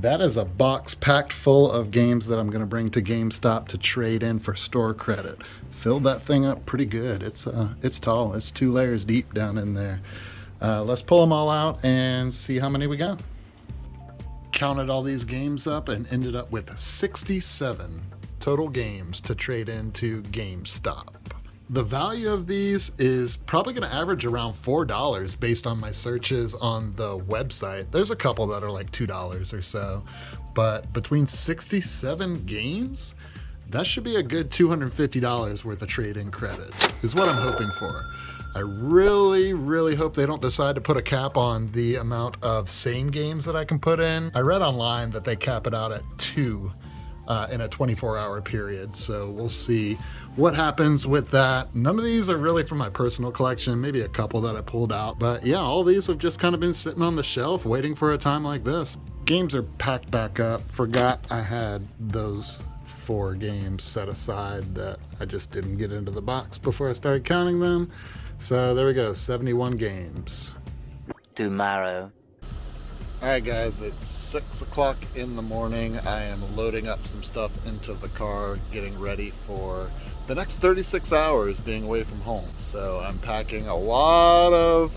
That is a box packed full of games that I'm going to bring to GameStop to trade in for store credit. Filled that thing up pretty good. It's tall. It's 2 layers deep down in there. Let's pull them all out and see how many we got. Counted all these games up and ended up with 67 total games to trade into GameStop. The value of these is probably going to average around $4 based on my searches on the website. There's a couple that are like $2 or so, but between 67 games, that should be a good $250 worth of trade-in credit, is what I'm hoping for. I really hope they don't decide to put a cap on the amount of same games that I can put in. I read online that they cap it out at 2 in a 24-hour period, so we'll see what happens with that. None of these are really from my personal collection, maybe a couple that I pulled out, but yeah, all these have just kind of been sitting on the shelf waiting for a time like this. Games are packed back up. Forgot I had those 4 games set aside that I just didn't get into the box before I started counting them. So there we go, 71 games. Tomorrow. Alright guys, it's 6 o'clock in the morning. I am loading up some stuff into the car, getting ready for the next 36 hours being away from home. So I'm packing a lot of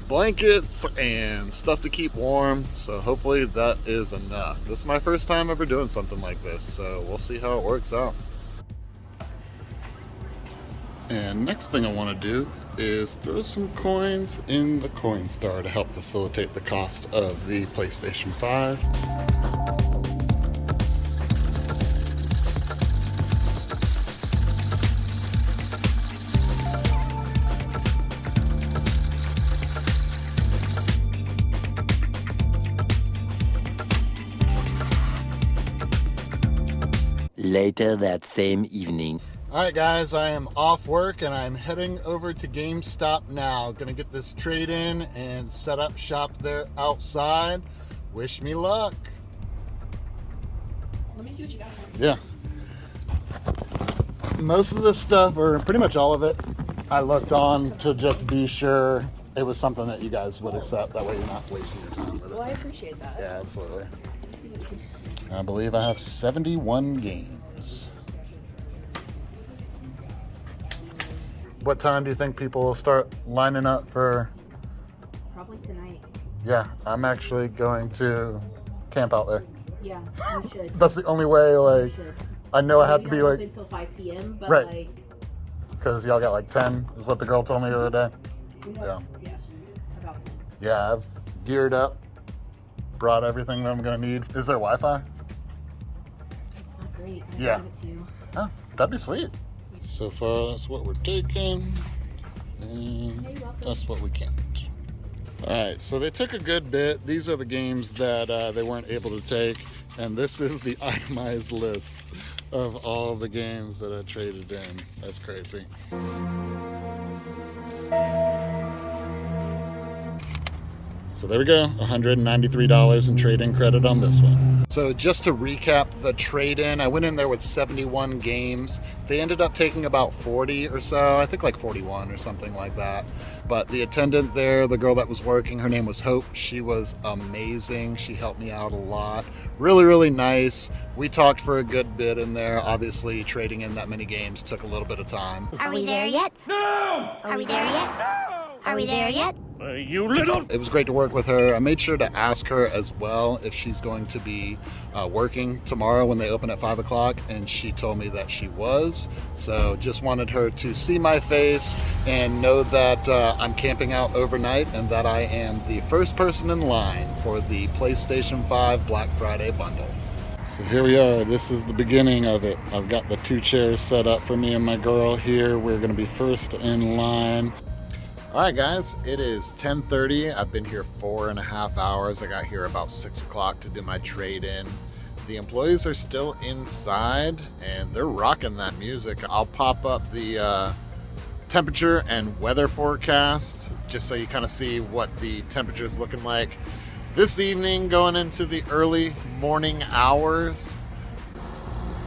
blankets and stuff to keep warm. So hopefully that is enough. This is my first time ever doing something like this, so we'll see how it works out. And next thing I want to do is throw some coins in the coin star to help facilitate the cost of the PlayStation 5. Later that same evening. Alright guys, I am off work and I'm heading over to GameStop now. Gonna get this trade in and set up shop there outside. Wish me luck. Let me see what you got. Yeah. Most of this stuff, or pretty much all of it, I looked on to just be sure it was something that you guys would accept. That way you're not wasting your time with it. Well, I appreciate that. Yeah, absolutely. I believe I have 71 games. What time do you think people will start lining up for? Probably tonight. Yeah, I'm actually going to camp out there. Yeah, we should. That's the only way, like, I know I have to be like... until 5 p.m., but right. like... Because y'all got like 10, is what the girl told me the other day. Yeah, about 10. Yeah, I've geared up, brought everything that I'm going to need. Is there Wi-Fi? It's not great. I Yeah. have it to you. Oh, that'd be sweet. So far, that's what we're taking, and that's what we can't. All right, so they took a good bit. These are the games that they weren't able to take, and this is the itemized list of all the games that I traded in. That's crazy. So there we go, $193 in trade-in credit on this one. So just to recap the trade-in, I went in there with 71 games. They ended up taking about 40 or so, I think like 41 or something like that. But the attendant there, the girl that was working, her name was Hope. She was amazing. She helped me out a lot. Really nice. We talked for a good bit in there. Obviously, trading in that many games took a little bit of time. Are we there yet? No! Are we there yet? No! Are we there yet? You little... It was great to work with her. I made sure to ask her as well if she's going to be working tomorrow when they open at 5 o'clock, and she told me that she was. So just wanted her to see my face and know that I'm camping out overnight and that I am the first person in line for the PlayStation 5 Black Friday bundle. So here we are. This is the beginning of it. I've got the 2 chairs set up for me and my girl here. We're going to be first in line. All right, guys, it is 10:30. I've been here 4.5 hours. I got here about 6 o'clock to do my trade-in. The employees are still inside, and they're rocking that music. I'll pop up the temperature and weather forecast just so you kind of see what the temperature is looking like this evening going into the early morning hours.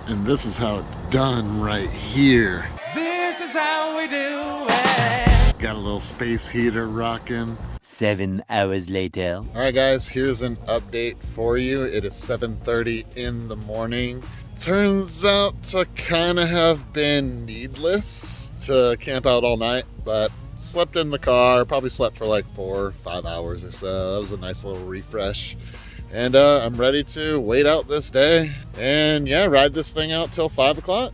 And this is how it's done right here. This is how we do it. Got a little space heater rocking. 7 hours later. All right, guys, here's an update for you. It is 7:30 in the morning. Turns out to kind of have been needless to camp out all night, but slept in the car, probably slept for like 4 or 5 hours or so. That was a nice little refresh. And I'm ready to wait out this day and yeah, ride this thing out till 5 o'clock.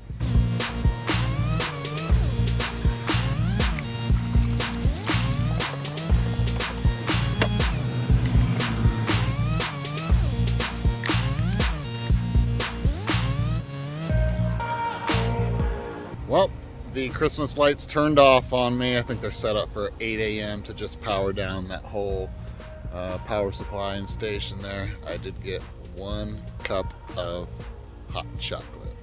Well, the Christmas lights turned off on me. I think they're set up for 8 a.m. to just power down that whole power supply and station there. I did get 1 cup of hot chocolate.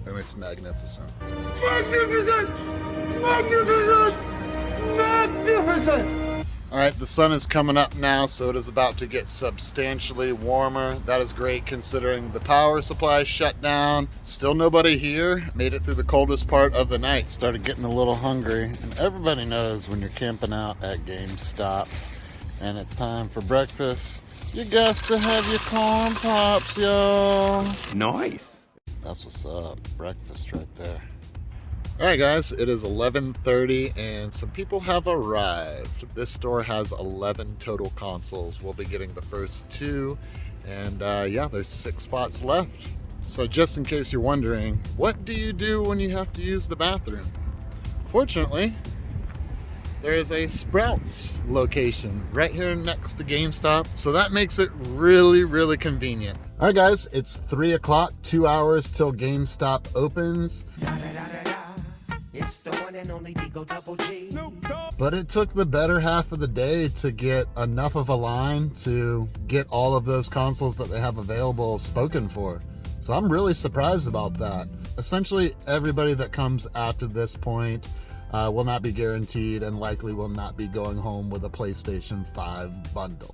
And it's magnificent. Magnificent! Magnificent! Magnificent! All right, the sun is coming up now, so it is about to get substantially warmer. That is great considering the power supply shut down. Still nobody here. Made it through the coldest part of the night. Started getting a little hungry. And everybody knows when you're camping out at GameStop and it's time for breakfast, you got to have your corn pops, y'all. Nice. That's what's up. Breakfast right there. All right, guys, it is 11:30 and some people have arrived. This store has 11 total consoles. We'll be getting the first 2 and yeah, there's 6 spots left. So just in case you're wondering, what do you do when you have to use the bathroom? Fortunately, there is a Sprouts location right here next to GameStop. So that makes it really, really convenient. All right, guys, it's 3 o'clock, 2 hours till GameStop opens. It's the one and only Digo Double G. But it took the better half of the day to get enough of a line to get all of those consoles that they have available spoken for. So I'm really surprised about that. Essentially, everybody that comes after this point will not be guaranteed and likely will not be going home with a PlayStation 5 bundle.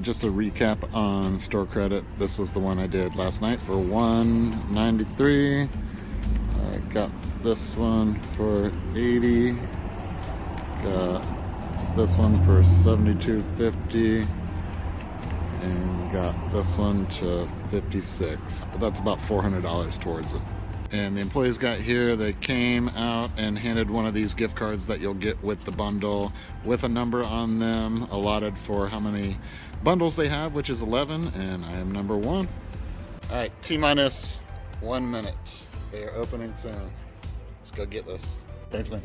Just a recap on store credit. This was the one I did last night for $193. I got this one for $80. Got this one for $72.50. And got this one to $56. But that's about $400 towards it. And the employees got here, they came out and handed one of these gift cards that you'll get with the bundle with a number on them allotted for how many bundles they have, which is 11, and I am number 1. All right, T-minus 1 minute. They are opening soon. Let's go get this. Thanks, man.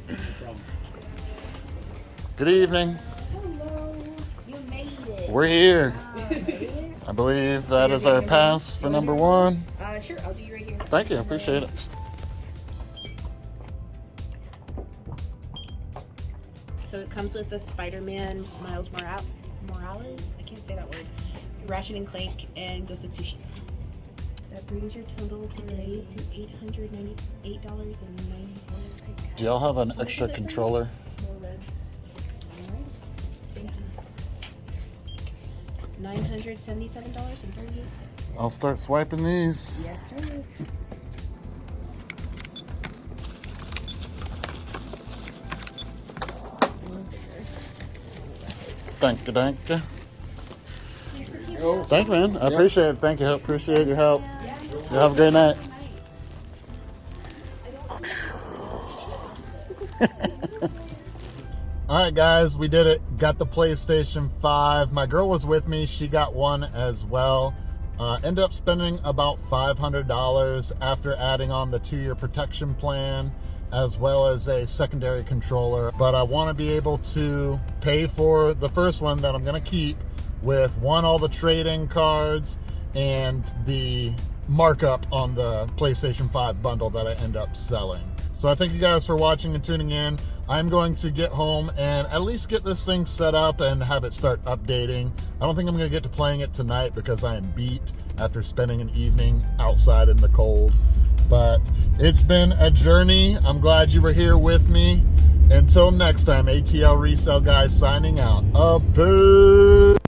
Good evening. Hello. You made it. We're here. I believe that is our pass for number 1. Sure, I'll do you right here. Thank you, I appreciate it. So it comes with the Spider-Man Miles Morales. I can't say that word. Ration and Clank and Ghost of Tsushima. That brings your total today to $898.94. Do y'all have an extra controller? More reds. $977.38. I'll start swiping these. Yes, sir. Thank you, thank you. Thank you, man. I appreciate it. Thank you. Appreciate your help. You have a great night. All right, guys, we did it. Got the PlayStation 5. My girl was with me. She got one as well. Ended up spending about $500 after adding on the 2-year protection plan as well as a secondary controller. But I want to be able to pay for the first one that I'm going to keep with all the trade-in cards and the markup on the PlayStation 5 bundle that I end up selling. So I thank you guys for watching and tuning in. I'm going to get home and at least get this thing set up and have it start updating. I don't think I'm going to get to playing it tonight because I am beat after spending an evening outside in the cold. But it's been a journey. I'm glad you were here with me. Until next time, ATL Resale Guys signing out. A boo!